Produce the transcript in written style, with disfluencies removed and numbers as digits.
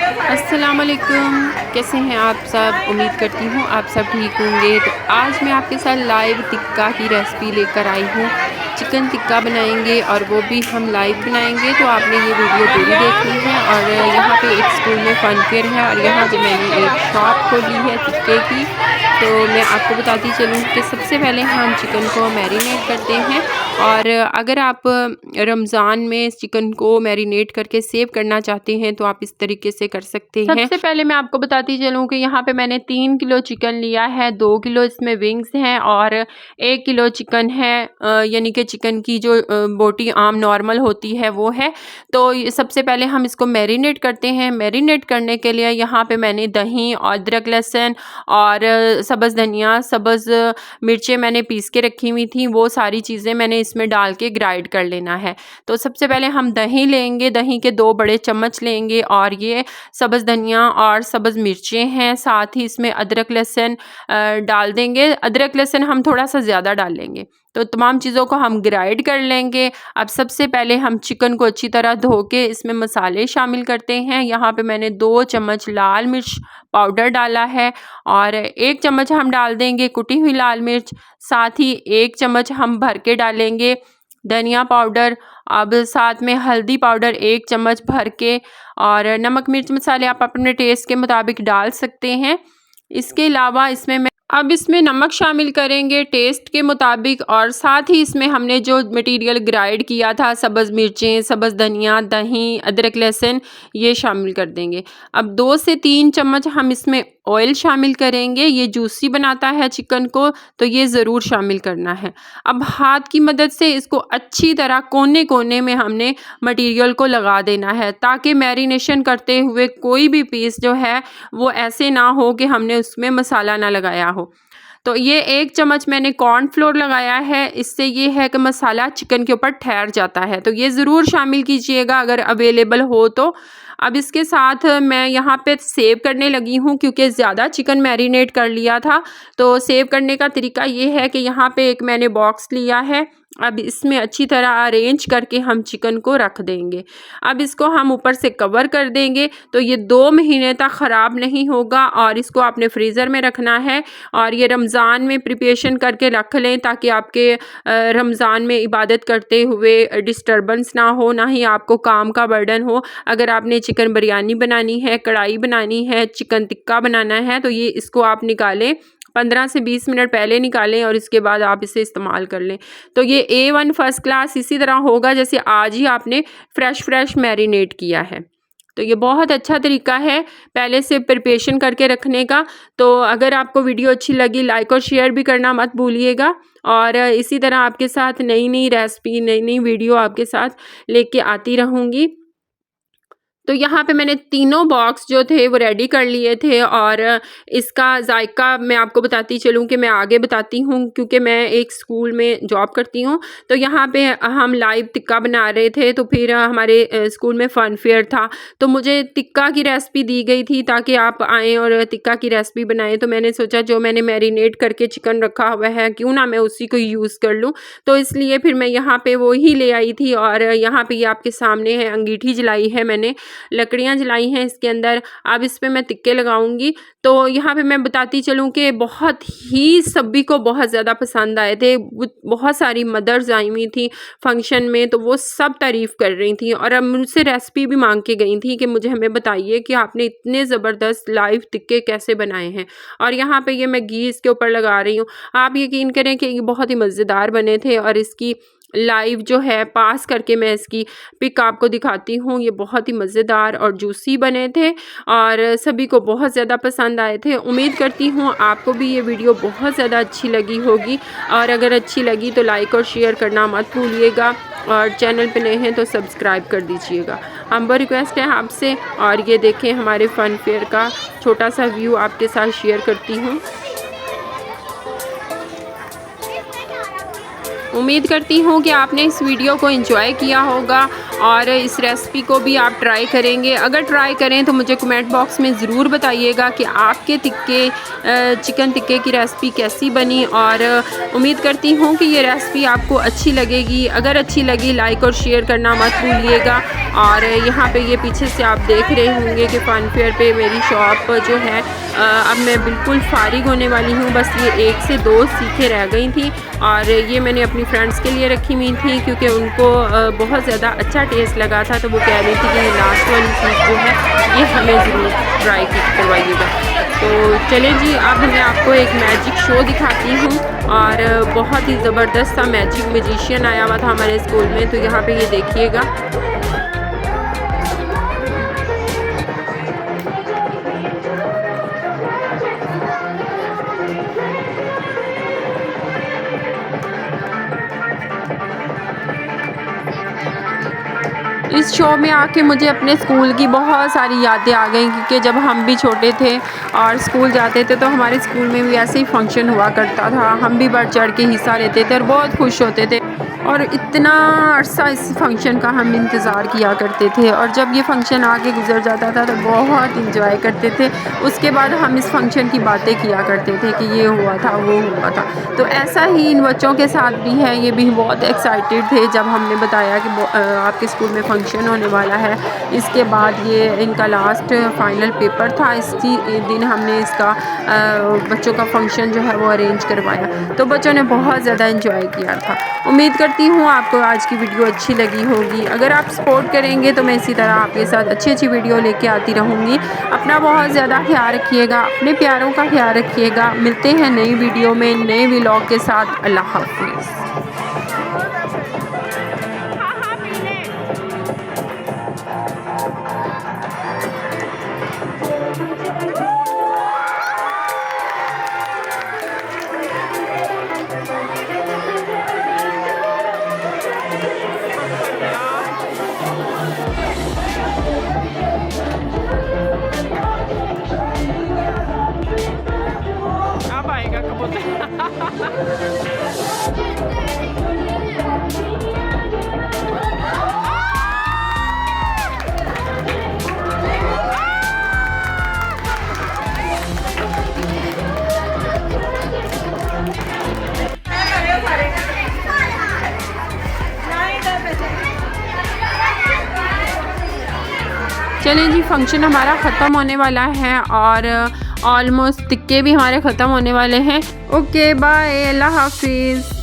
अस्सलामुअलैकुम, कैसे हैं आप सब। उम्मीद करती हूँ आप सब ठीक होंगे। तो आज मैं आपके साथ लाइव टिक्का की रेसिपी लेकर आई हूँ। चिकन टिक्का बनाएंगे और वो भी हम लाइव बनाएंगे, तो आपने ये वीडियो पूरी देखनी है। और यहाँ पे एक स्कूल में फन फेयर है और यहाँ पे मैंने एक शॉप खोली है टिक्के की। तो मैं आपको बताती चलूँ कि सबसे पहले हम चिकन को मैरिनेट करते हैं। और अगर आप रमज़ान में चिकन को मैरिनेट करके सेव करना चाहते हैं तो आप इस तरीके से कर सकते हैं। सबसे पहले मैं आपको बताती चलूँ कि यहाँ पे मैंने 3 किलो चिकन लिया है, 2 किलो इसमें विंग्स हैं और 1 किलो चिकन है, यानी कि चिकन की जो बोटी आम नॉर्मल होती है वो है। तो सबसे पहले हम इसको मैरिनेट करते हैं। मैरिनेट करने के लिए यहाँ पे मैंने दही, अदरक, लहसुन और सब्ज़ धनिया, सब्ज़ मिर्चें मैंने पीस के रखी हुई थी, वो सारी चीज़ें मैंने इसमें डाल के ग्राइंड कर लेना है। तो सबसे पहले हम दही लेंगे, दही के 2 बड़े चम्मच लेंगे और ये सब्ज़ धनिया और सब्ज़ मिर्चें हैं, साथ ही इसमें अदरक लहसुन डाल देंगे। अदरक लहसुन हम थोड़ा सा ज़्यादा डाल लेंगे। तो तमाम चीज़ों को हम ग्राइंड कर लेंगे। अब सबसे पहले हम चिकन को अच्छी तरह धो के इसमें मसाले शामिल करते हैं। यहाँ पे मैंने 2 चम्मच लाल मिर्च पाउडर डाला है और 1 चम्मच हम डाल देंगे कुटी हुई लाल मिर्च, साथ ही 1 चम्मच हम भर के डालेंगे धनिया पाउडर। अब साथ में हल्दी पाउडर 1 चम्मच भर के, और नमक मिर्च मसाले आप अपने टेस्ट के मुताबिक डाल सकते हैं। इसके अलावा इसमें नमक शामिल करेंगे टेस्ट के मुताबिक, और साथ ही इसमें हमने जो मटेरियल ग्राइंड किया था, सब्ज़ मिर्चें, सब्ज़ धनिया, दही, अदरक लहसुन, ये शामिल कर देंगे। अब 2 से 3 चम्मच हम इसमें ऑयल शामिल करेंगे। ये जूसी बनाता है चिकन को, तो ये ज़रूर शामिल करना है। अब हाथ की मदद से इसको अच्छी तरह कोने कोने में हमने मटेरियल को लगा देना है, ताकि मैरिनेशन करते हुए कोई भी पीस जो है वो ऐसे ना हो कि हमने उसमें मसाला ना लगाया हो। तो ये 1 चम्मच मैंने कॉर्नफ्लोर लगाया है, इससे ये है कि मसाला चिकन के ऊपर ठहर जाता है, तो ये ज़रूर शामिल कीजिएगा अगर अवेलेबल हो तो। अब इसके साथ मैं यहाँ पे सेव करने लगी हूँ, क्योंकि ज़्यादा चिकन मैरिनेट कर लिया था। तो सेव करने का तरीका ये है कि यहाँ पे एक मैंने बॉक्स लिया है। अब इसमें अच्छी तरह अरेंज करके हम चिकन को रख देंगे। अब इसको हम ऊपर से कवर कर देंगे, तो ये 2 महीने तक ख़राब नहीं होगा और इसको आपने फ्रीज़र में रखना है। और ये रमज़ान में प्रिपरेशन करके रख लें, ताकि आपके रमज़ान में इबादत करते हुए डिस्टर्बेंस ना हो, ना ही आपको काम का बर्डन हो। अगर आपने चिकन बिरयानी बनानी है, कढ़ाई बनानी है, चिकन टिक्का बनाना है, तो ये इसको आप निकालें, 15 से 20 मिनट पहले निकालें और इसके बाद आप इसे इस्तेमाल कर लें। तो ये A1 फर्स्ट क्लास इसी तरह होगा जैसे आज ही आपने फ्रेश मैरिनेट किया है। तो ये बहुत अच्छा तरीका है पहले से प्रिपरेशन करके रखने का। तो अगर आपको वीडियो अच्छी लगी, लाइक और शेयर भी करना मत भूलिएगा। और इसी तरह आपके साथ नई रेसिपी, नई वीडियो आपके साथ लेके आती रहूँगी। तो यहाँ पे मैंने तीनों बॉक्स जो थे वो रेडी कर लिए थे, और इसका जायका मैं आपको बताती चलूँ कि मैं आगे बताती हूँ, क्योंकि मैं एक स्कूल में जॉब करती हूँ। तो यहाँ पे हम लाइव टिक्का बना रहे थे, तो फिर हमारे स्कूल में फ़न फेयर था, तो मुझे टिक्का की रेसिपी दी गई थी ताकि आप आएँ और टिक्का की रेसिपी बनाएँ। तो मैंने सोचा जो मैंने मैरिनेट करके चिकन रखा हुआ है, क्यों ना मैं उसी को यूज़ कर लूँ। तो इसलिए फिर मैं यहाँ पे वो ही ले आई थी, और यहाँ पे ये आपके सामने है, अंगीठी जलाई है मैंने, लकड़ियाँ जलाई हैं इसके अंदर। अब इस पे मैं टिक्के लगाऊंगी। तो यहाँ पे मैं बताती चलूँ कि बहुत ही सभी को बहुत ज़्यादा पसंद आए थे। बहुत सारी मदर्स आई हुई थी फंक्शन में, तो वो सब तारीफ़ कर रही थी, और अब मुझसे रेसिपी भी मांग के गई थी कि मुझे हमें बताइए कि आपने इतने ज़बरदस्त लाइव टिक्के कैसे बनाए हैं। और यहाँ पे ये मैं घी इसके ऊपर लगा रही हूँ। आप यकीन करें कि ये बहुत ही मज़ेदार बने थे, और इसकी लाइव जो है पास करके मैं इसकी पिक आपको दिखाती हूँ। ये बहुत ही मज़ेदार और जूसी बने थे और सभी को बहुत ज़्यादा पसंद आए थे। उम्मीद करती हूँ आपको भी ये वीडियो बहुत ज़्यादा अच्छी लगी होगी, और अगर अच्छी लगी तो लाइक और शेयर करना मत भूलिएगा, और चैनल पे नए हैं तो सब्सक्राइब कर दीजिएगा। हम्बल रिक्वेस्ट है आपसे। और ये देखें हमारे फ़न फेयर का छोटा सा व्यू आपके साथ शेयर करती हूँ। उम्मीद करती हूँ कि आपने इस वीडियो को एंजॉय किया होगा, और इस रेसिपी को भी आप ट्राई करेंगे। अगर ट्राई करें तो मुझे कमेंट बॉक्स में ज़रूर बताइएगा कि आपके चिकन टिक्के की रेसिपी कैसी बनी, और उम्मीद करती हूँ कि ये रेसिपी आपको अच्छी लगेगी। अगर अच्छी लगी लाइक और शेयर करना मत भूलिएगा। और यहाँ पे ये पीछे से आप देख रहे होंगे कि फ़न फेयर पे मेरी शॉप जो है अब मैं बिल्कुल फ़ारिग होने वाली हूँ। बस ये 1 से 2 सीखें रह गई थी, और ये मैंने अपनी फ्रेंड्स के लिए रखी हुई थी क्योंकि उनको बहुत ज़्यादा अच्छा टेस्ट लगा था। तो वो कह रही थी कि ये लास्ट वाली चीज़ जो है ये हमें ज़रूर ट्राई करवाइएगा। तो चलें जी, अब मैं आपको एक मैजिक शो दिखाती हूँ। और बहुत ही ज़बरदस्त सा मैजिक मैजिशियन आया हुआ था हमारे स्कूल में। तो यहाँ पे ये देखिएगा। इस शो में आके मुझे अपने स्कूल की बहुत सारी यादें आ गई, क्योंकि जब हम भी छोटे थे और स्कूल जाते थे तो हमारे स्कूल में भी ऐसे ही फंक्शन हुआ करता था। हम भी बढ़ चढ़ के हिस्सा लेते थे और बहुत खुश होते थे, और इतना अरसा इस फंक्शन का हम इंतज़ार किया करते थे। और जब ये फंक्शन आके गुजर जाता था तो बहुत इंजॉय करते थे। उसके बाद हम इस फंक्शन की बातें किया करते थे कि ये हुआ था, वो हुआ था। तो ऐसा ही इन बच्चों के साथ भी है। ये भी बहुत एक्साइटेड थे जब हमने बताया कि आपके स्कूल में फंक्शन होने वाला है। इसके बाद ये इनका लास्ट फाइनल पेपर था। इसी दिन हमने इसका बच्चों का फंक्शन जो है वो अरेंज करवाया। तो बच्चों ने बहुत ज़्यादा इंजॉय किया था। उम्मीद करती हूँ आपको आज की वीडियो अच्छी लगी होगी। अगर आप सपोर्ट करेंगे तो मैं इसी तरह आपके साथ अच्छी अच्छी वीडियो लेके आती रहूँगी। अपना बहुत ज़्यादा ख्याल रखिएगा, अपने प्यारों का ख्याल रखिएगा। मिलते हैं नई वीडियो में नए व्लॉग के साथ। अल्लाह हाफ़िज़। अब आएगा कबूतर। चलें जी, फंक्शन हमारा ख़त्म होने वाला है और ऑलमोस्ट टिक्के भी हमारे ख़त्म होने वाले हैं। ओके बाय, अल्लाह हाफिज़।